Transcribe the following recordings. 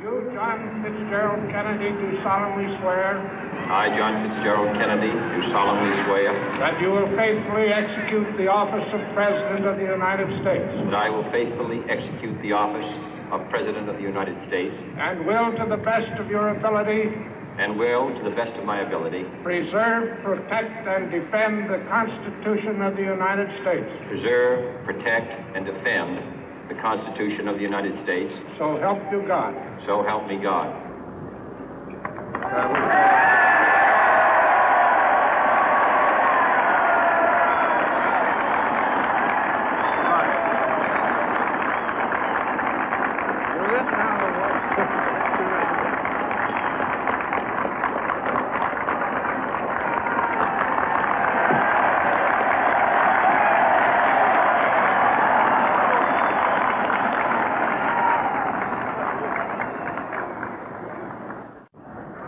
You, John Fitzgerald Kennedy, do solemnly swear. I, John Fitzgerald Kennedy, do solemnly swear. That you will faithfully execute the office of President of the United States. That I will faithfully execute the office of President of the United States. And will, to the best of your ability. And will, to the best of my ability. Preserve, protect, and defend the Constitution of the United States. Preserve, protect, and defend the Constitution of the United States. So help you God. So help me God.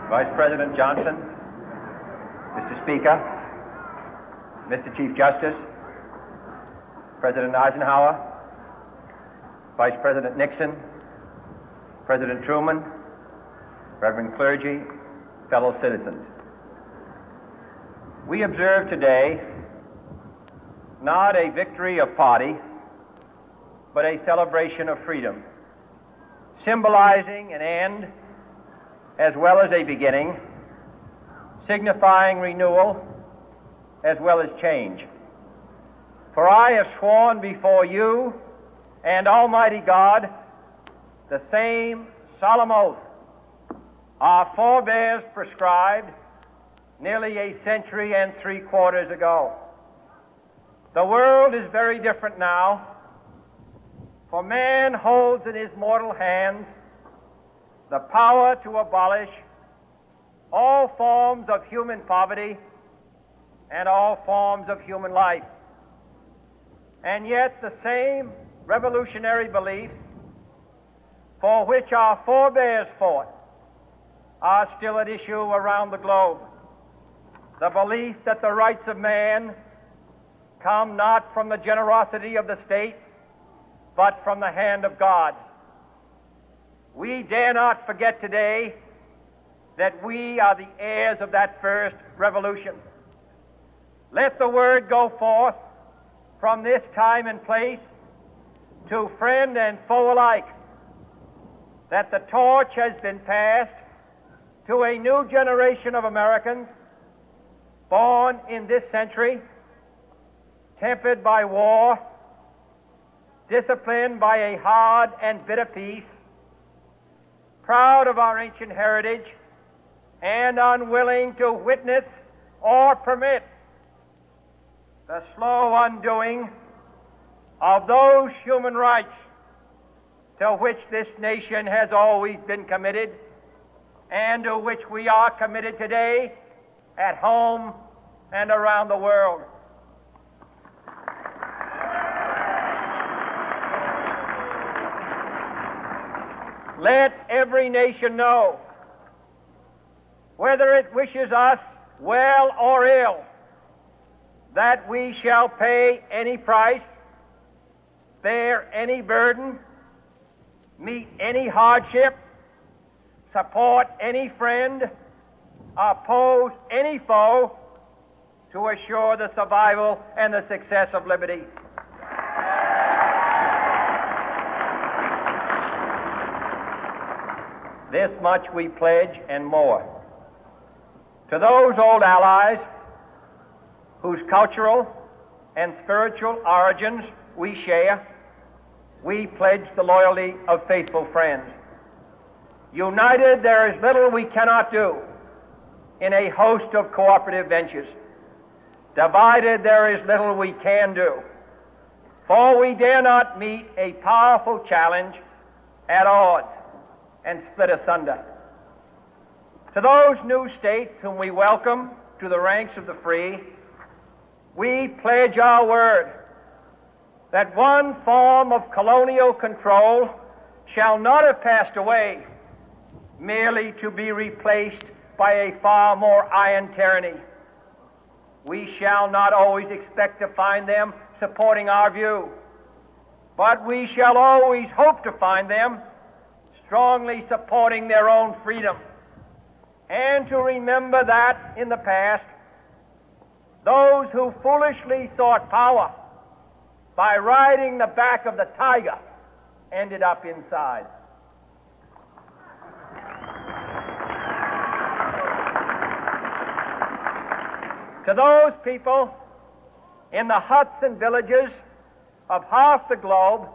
Vice President Johnson, Mr. Speaker, Mr. Chief Justice, President Eisenhower, Vice President Nixon, President Truman, Reverend clergy, fellow citizens. We observe today not a victory of party, but a celebration of freedom, symbolizing an end as well as a beginning, signifying renewal as well as change. For I have sworn before you and Almighty God the same solemn oath our forebears prescribed nearly a century and 3/4 ago. The world is very different now, for man holds in his mortal hands the power to abolish all forms of human poverty and all forms of human life. And yet the same revolutionary beliefs for which our forebears fought are still at issue around the globe. The belief that the rights of man come not from the generosity of the state, but from the hand of God. We dare not forget today that we are the heirs of that first revolution. Let the word go forth from this time and place to friend and foe alike that the torch has been passed to a new generation of Americans born in this century, tempered by war, disciplined by a hard and bitter peace, proud of our ancient heritage, and unwilling to witness or permit the slow undoing of those human rights to which this nation has always been committed and to which we are committed today at home and around the world. Let every nation know, whether it wishes us well or ill, that we shall pay any price, bear any burden, meet any hardship, support any friend, oppose any foe to assure the survival and the success of liberty. This much we pledge and more. To those old allies whose cultural and spiritual origins we share, we pledge the loyalty of faithful friends. United, there is little we cannot do in a host of cooperative ventures. Divided, there is little we can do, for we dare not meet a powerful challenge at odds and split asunder. To those new states whom we welcome to the ranks of the free, we pledge our word that one form of colonial control shall not have passed away merely to be replaced by a far more iron tyranny. We shall not always expect to find them supporting our view, but we shall always hope to find them strongly supporting their own freedom, and to remember that in the past, those who foolishly sought power by riding the back of the tiger ended up inside. To those people in the huts and villages of half the globe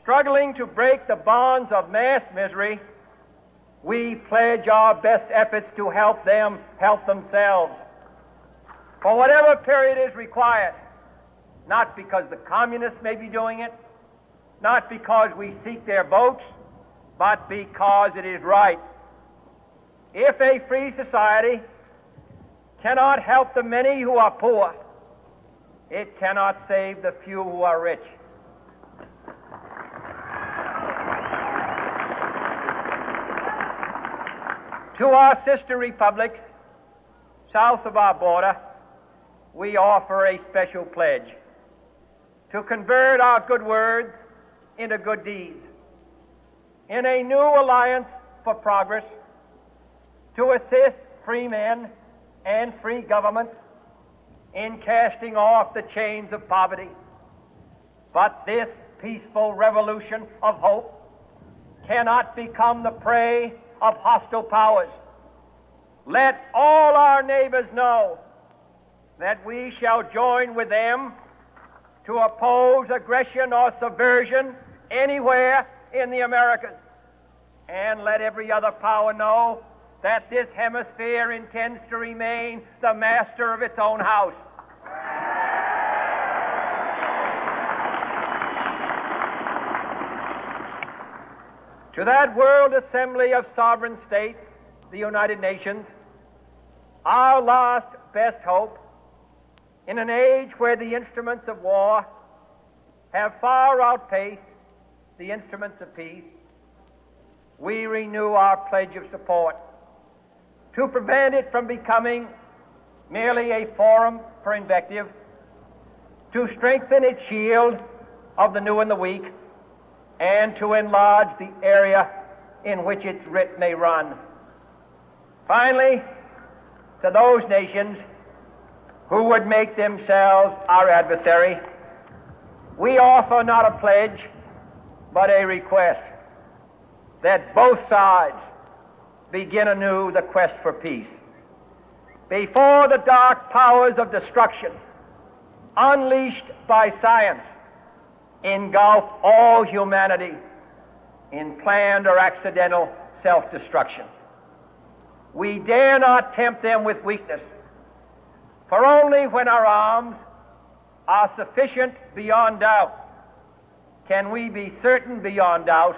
struggling to break the bonds of mass misery, we pledge our best efforts to help them help themselves for whatever period is required, not because the communists may be doing it, not because we seek their votes, but because it is right. If a free society cannot help the many who are poor, it cannot save the few who are rich. To our sister republics south of our border, we offer a special pledge to convert our good words into good deeds, in a new alliance for progress, to assist free men and free governments in casting off the chains of poverty. But this peaceful revolution of hope cannot become the prey of hostile powers. Let all our neighbors know that we shall join with them to oppose aggression or subversion anywhere in the Americas. And let every other power know that this hemisphere intends to remain the master of its own house. To that World Assembly of Sovereign States, the United Nations, our last best hope, in an age where the instruments of war have far outpaced the instruments of peace, we renew our pledge of support to prevent it from becoming merely a forum for invective, to strengthen its shield of the new and the weak, and to enlarge the area in which its writ may run. Finally, to those nations who would make themselves our adversary, we offer not a pledge, but a request that both sides begin anew the quest for peace. Before the dark powers of destruction, unleashed by science, engulf all humanity in planned or accidental self-destruction, we dare not tempt them with weakness, for only when our arms are sufficient beyond doubt can we be certain beyond doubt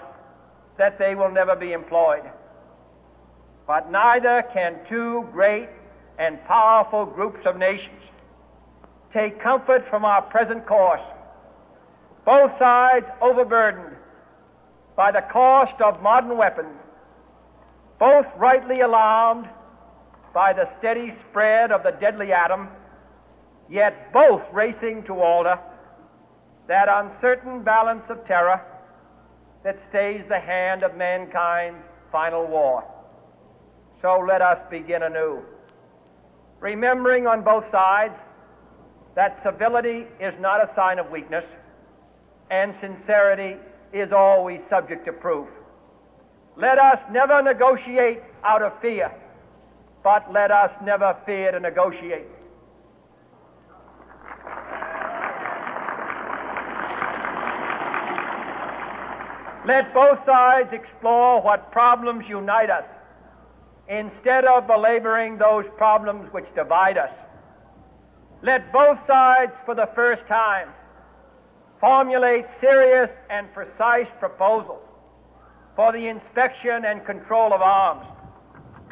that they will never be employed. But neither can two great and powerful groups of nations take comfort from our present course, both sides overburdened by the cost of modern weapons, both rightly alarmed by the steady spread of the deadly atom, yet both racing to alter that uncertain balance of terror that stays the hand of mankind's final war. So let us begin anew, remembering on both sides that civility is not a sign of weakness, and sincerity is always subject to proof. Let us never negotiate out of fear, but let us never fear to negotiate. Let both sides explore what problems unite us, instead of belaboring those problems which divide us. Let both sides, for the first time, formulate serious and precise proposals for the inspection and control of arms,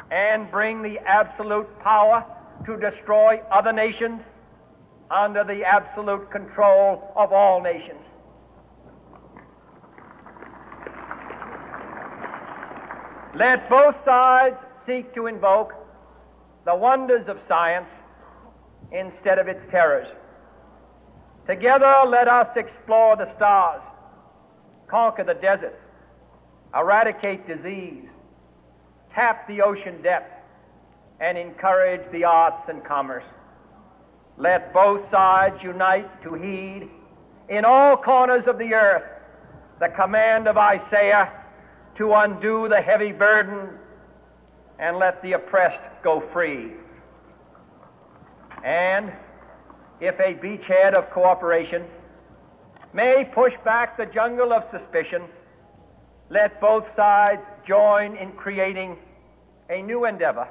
and bring the absolute power to destroy other nations under the absolute control of all nations. Let both sides seek to invoke the wonders of science instead of its terrors. Together, let us explore the stars, conquer the deserts, eradicate disease, tap the ocean depth, and encourage the arts and commerce. Let both sides unite to heed in all corners of the earth the command of Isaiah to undo the heavy burden and let the oppressed go free. And if a beachhead of cooperation may push back the jungle of suspicion, let both sides join in creating a new endeavor,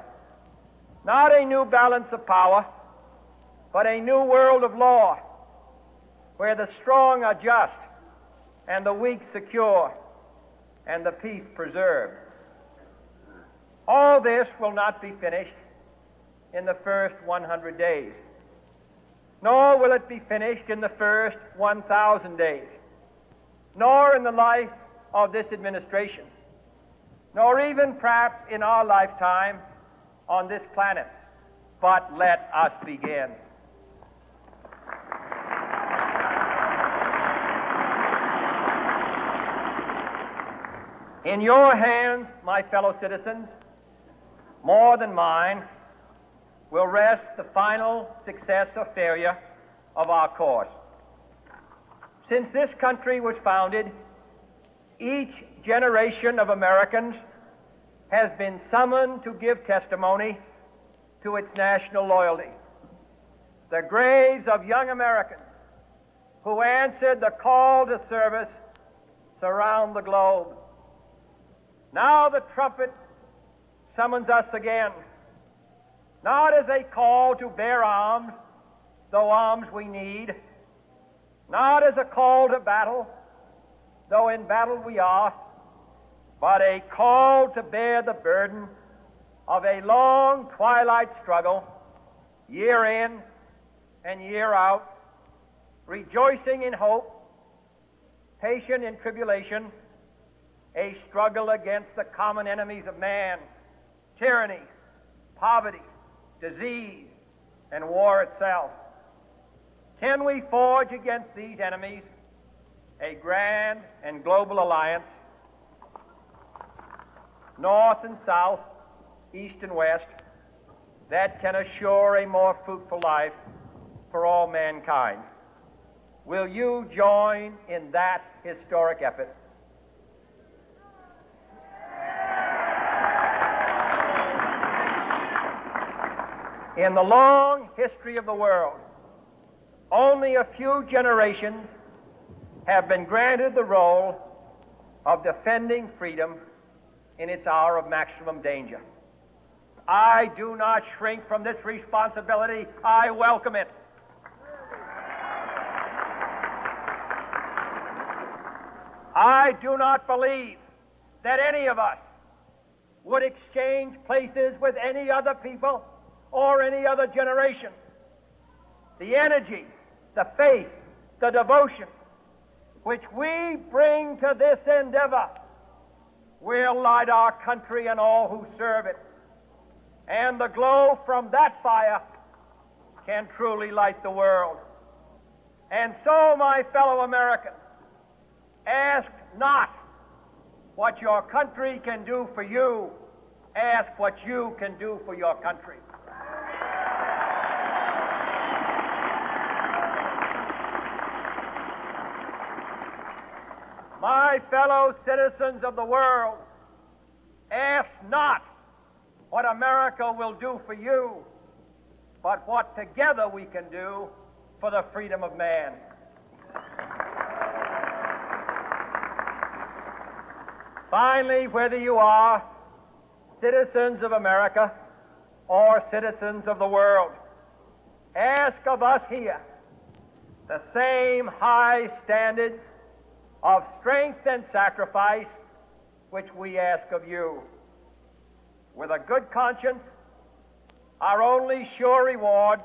not a new balance of power, but a new world of law, where the strong are just and the weak secure and the peace preserved. All this will not be finished in the first 100 days, nor will it be finished in the first 1,000 days, nor in the life of this administration, nor even perhaps in our lifetime on this planet. But let us begin. In your hands, my fellow citizens, more than mine, will rest the final success or failure of our course. Since this country was founded, each generation of Americans has been summoned to give testimony to its national loyalty. The graves of young Americans who answered the call to service surround the globe. Now the trumpet summons us again, not as a call to bear arms, though arms we need, not as a call to battle, though in battle we are, but a call to bear the burden of a long twilight struggle, year in and year out, rejoicing in hope, patient in tribulation, a struggle against the common enemies of man, tyranny, poverty, disease, and war itself. Can we forge against these enemies a grand and global alliance, north and south, east and west, that can assure a more fruitful life for all mankind? Will you join in that historic effort? In the long history of the world, only a few generations have been granted the role of defending freedom in its hour of maximum danger. I do not shrink from this responsibility. I welcome it. I do not believe that any of us would exchange places with any other people or any other generation. The energy, the faith, the devotion which we bring to this endeavor will light our country and all who serve it. And the glow from that fire can truly light the world. And so, my fellow Americans, ask not what your country can do for you, ask what you can do for your country. My fellow citizens of the world, ask not what America will do for you, but what together we can do for the freedom of man. Finally, whether you are citizens of America or citizens of the world, ask of us here the same high standards of strength and sacrifice which we ask of you. With a good conscience, our only sure reward